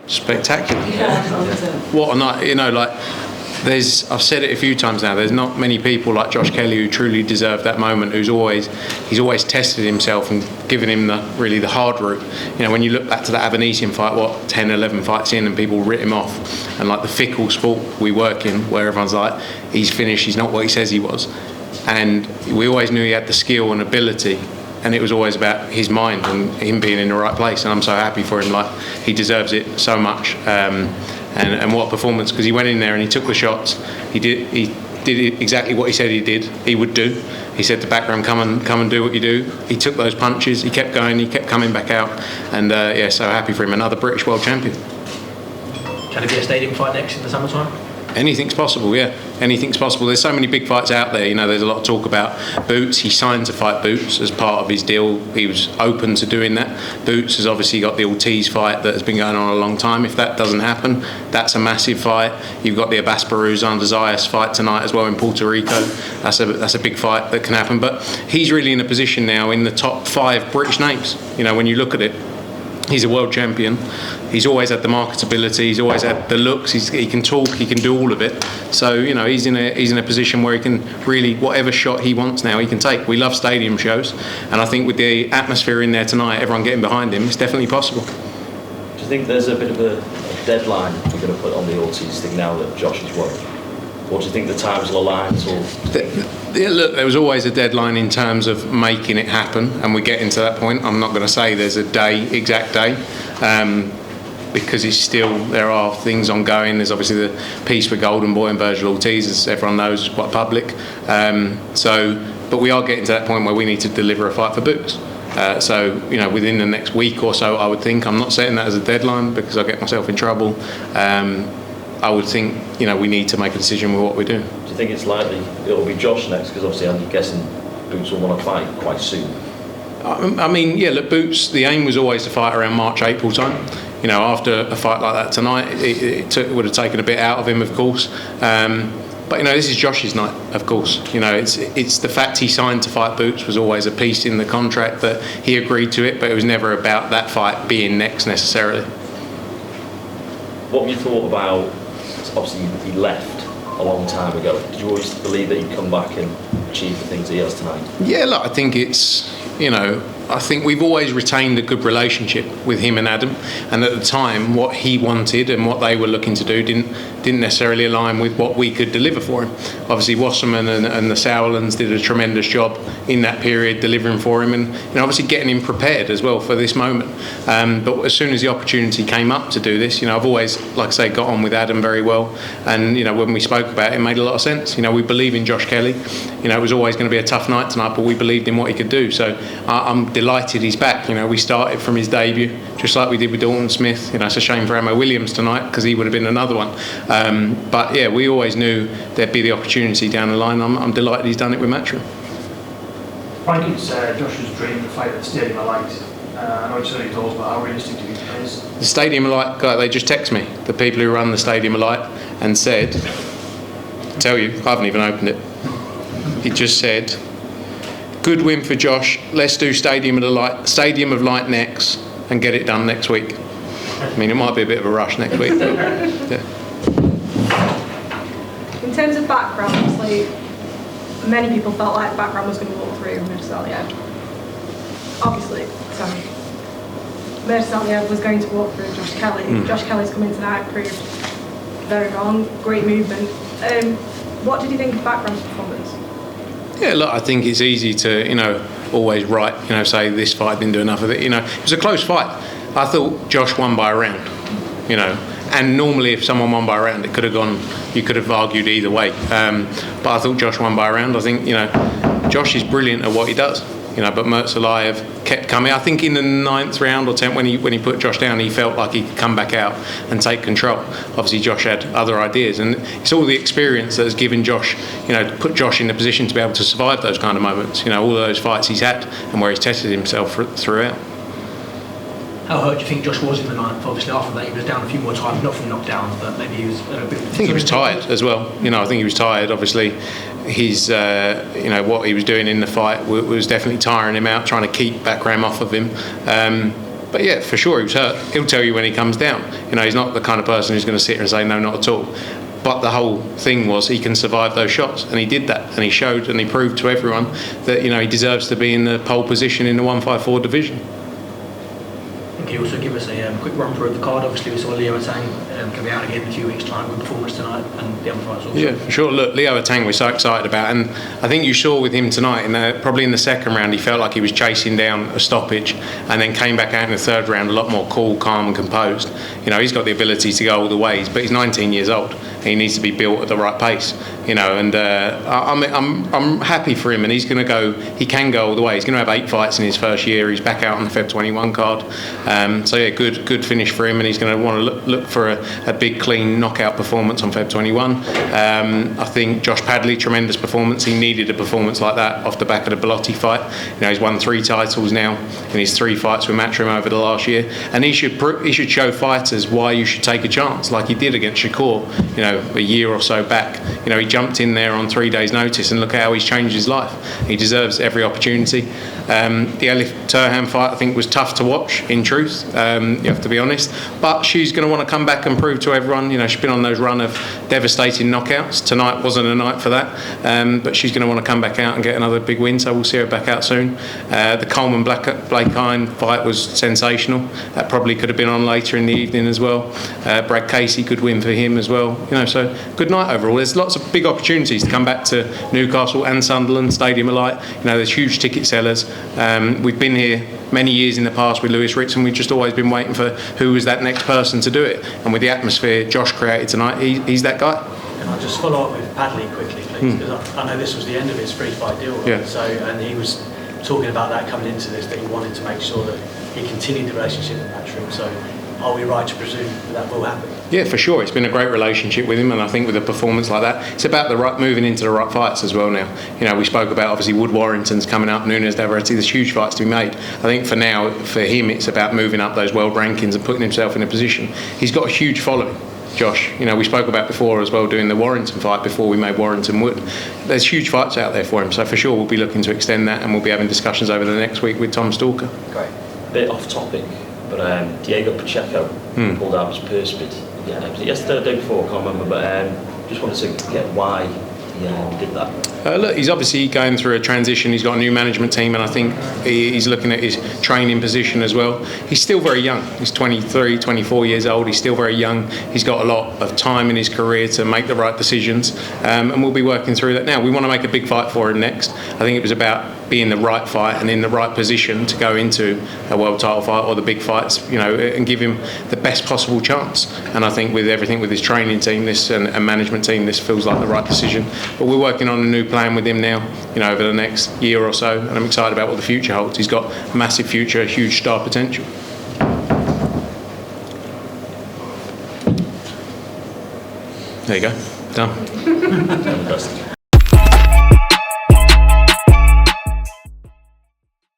Spectacular. Yeah. What a night, I've said it a few times now, there's not many people like Josh Kelly who truly deserve that moment, he's always tested himself and given him the hard route. When you look back to that Avanesian fight, 10, 11 fights in, and people writ him off, and like the fickle sport we work in, where everyone's like, he's finished, he's not what he says he was. And we always knew he had the skill and ability, and it was always about his mind and him being in the right place, and I'm so happy for him. Like, he deserves it so much. And what a performance, because he went in there and he took the shots. He did exactly what he said he would do. He said to Bakhram, come and do what you do. He took those punches, he kept going, he kept coming back out, and so happy for him. Another British world champion. Can it be a stadium fight next in the summertime? Anything's possible, yeah. Anything's possible. There's so many big fights out there. There's a lot of talk about Boots. He signed to fight Boots as part of his deal. He was open to doing that. Boots has obviously got the Ortiz fight that has been going on a long time. If that doesn't happen, that's a massive fight. You've got the Abbas Baruzan Zayas fight tonight as well in Puerto Rico. That's a big fight that can happen. But he's really in a position now in the top 5 British names. When you look at it, he's a world champion. He's always had the marketability. He's always had the looks. He can talk. He can do all of it. So he's in a position where he can really, whatever shot he wants now, he can take. We love stadium shows, and I think with the atmosphere in there tonight, everyone getting behind him, it's definitely possible. Do you think there's a bit of a deadline we're going to put on the Ortiz thing now that Josh has won? Or do you think the times will align? Look, there was always a deadline in terms of making it happen, and we're getting to that point. I'm not going to say there's a exact day, because there are things ongoing. There's obviously the piece with Golden Boy and Virgil Ortiz, as everyone knows, is quite public. But we are getting to that point where we need to deliver a fight for Boots. Within the next week or so, I would think. I'm not setting that as a deadline because I get myself in trouble. I would think, we need to make a decision with what we're doing. Do you think it's likely it'll be Josh next? Because obviously I'm guessing Boots will want to fight quite soon. Look, Boots, the aim was always to fight around March, April time. After a fight like that tonight, it would have taken a bit out of him, of course. But this is Josh's night, of course. It's the fact he signed to fight Boots was always a piece in the contract that he agreed to it, but it was never about that fight being next necessarily. What have you thought about? Obviously, he left a long time ago. Did you always believe that he'd come back and achieve the things he has tonight? Yeah, look, I think it's, I think we've always retained a good relationship with him and Adam, and at the time what he wanted and what they were looking to do didn't necessarily align with what we could deliver for him. Obviously Wasserman and the Sauerlands did a tremendous job in that period delivering for him, and obviously getting him prepared as well for this moment. But as soon as the opportunity came up to do this, I've always, like I say, got on with Adam very well, and when we spoke about it, it made a lot of sense. We believe in Josh Kelly. It was always going to be a tough night tonight, but we believed in what he could do. So I'm delighted he's back. We started from his debut just like we did with Dalton Smith. It's a shame for Amo Williams tonight because he would have been another one. But yeah, we always knew there'd be the opportunity down the line. I'm delighted he's done it with Matchroom. Frank, it's Josh's dream to fight at the Stadium of Light. I know it's early doors, but how realistic do you think it is? The Stadium of Light, they just text me, the people who run the Stadium of Light, and said, tell you, I haven't even opened it. It just said, good win for Josh. Let's do Stadium of Light next and get it done next week. It might be a bit of a rush next week. Yeah. In terms of background, obviously, many people felt like background was going to walk through Murtazaliev. Obviously, sorry. Murtazaliev was going to walk through Josh Kelly. Josh Kelly's come in tonight, proved very wrong. Great movement. What did you think of background's performance? Yeah, look, I think it's easy to, always say this fight didn't do enough of it. It was a close fight. I thought Josh won by a round, and normally if someone won by a round, it could have gone, you could have argued either way. But I thought Josh won by a round. I think, Josh is brilliant at what he does. But Murtazaliev kept coming. I think in the 9th round or 10th, when he put Josh down, he felt like he could come back out and take control. Obviously, Josh had other ideas, and it's all the experience that has given Josh, put Josh in the position to be able to survive those kind of moments. All those fights he's had and where he's tested himself throughout. How hurt do you think Josh was in the 9th? Obviously, after that, he was down a few more times, not from knockdowns, but maybe he was a bit. I think he was tired as well. I think he was tired. Obviously, his, what he was doing in the fight was definitely tiring him out, trying to keep Bakhram off of him. But yeah, for sure he was hurt. He'll tell you when he comes down. He's not the kind of person who's going to sit here and say no, not at all. But the whole thing was he can survive those shots, and he did that, and he showed and he proved to everyone that he deserves to be in the pole position in the 154 division. Can you also give us a quick run through of the card? Obviously, we saw Leo Atang can be out again in a few weeks' time. Good performance tonight, and the other fights also. Yeah, for sure. Look, Leo Atang we're so excited about, and I think you saw with him tonight, probably in the second round, he felt like he was chasing down a stoppage, and then came back out in the third round a lot more cool, calm, and composed. He's got the ability to go all the ways, but he's 19 years old. He needs to be built at the right pace, and I'm happy for him, and he's going to go. He can go all the way. He's going to have 8 fights in his first year. He's back out on the Feb 21 card. So yeah, good finish for him, and he's going to want to look for a big clean knockout performance on Feb 21. I think Josh Padley, tremendous performance. He needed a performance like that off the back of the Bellotti fight. He's won 3 titles now in his 3 fights with Matchroom over the last year, and he should show fighters why you should take a chance, like he did against Shakur. A year or so back. He jumped in there on 3 days' notice, and look at how he's changed his life. He deserves every opportunity. The Elif Turhan fight, I think, was tough to watch, in truth, you have to be honest. But she's going to want to come back and prove to everyone, she's been on those run of devastating knockouts. Tonight wasn't a night for that, but she's going to want to come back out and get another big win, so we'll see her back out soon. The Coleman Blake Hine fight was sensational. That probably could have been on later in the evening as well. Brad Casey, good win for him as well. So good night overall. There's lots of big opportunities to come back to Newcastle and Sunderland, Stadium of Light. There's huge ticket sellers. We've been here many years in the past with Lewis Ritz, and we've just always been waiting for who was that next person to do it. And with the atmosphere Josh created tonight, he's that guy. And I'll just follow up with Padley quickly, please, because I know this was the end of his 3-fight deal, right? Yeah. So, and he was talking about that coming into this, that he wanted to make sure that he continued the relationship with Matchroom. So, are we right to presume that will happen? Yeah, for sure. It's been a great relationship with him, and I think with a performance like that, it's about moving into the right fights as well now. We spoke about, obviously, Wood Warrington's coming up, Nunes Davaretti, there's huge fights to be made. I think for now, for him, it's about moving up those world rankings and putting himself in a position. He's got a huge following, Josh. We spoke about before as well, doing the Warrington fight before we made Warrington Wood. There's huge fights out there for him, so for sure we'll be looking to extend that, and we'll be having discussions over the next week with Tom Stalker. Great. Bit off topic, but Diego Pacheco pulled out his purse bid. Yeah, was it yesterday or the day before? I can't remember, but just wanted to get why he did that. Look, he's obviously going through a transition. He's got a new management team, and I think he's looking at his training position as well. He's still very young. He's 23, 24 years old. He's still very young. He's got a lot of time in his career to make the right decisions, and we'll be working through that now. We want to make a big fight for him next. I think it was about being the right fight and in the right position to go into a world title fight or the big fights, and give him the best possible chance. And I think with everything with his training team, and management team, this feels like the right decision. But we're working on a new plan with him now, over the next year or so, and I'm excited about what the future holds. He's got a massive future, huge star potential. There you go, done.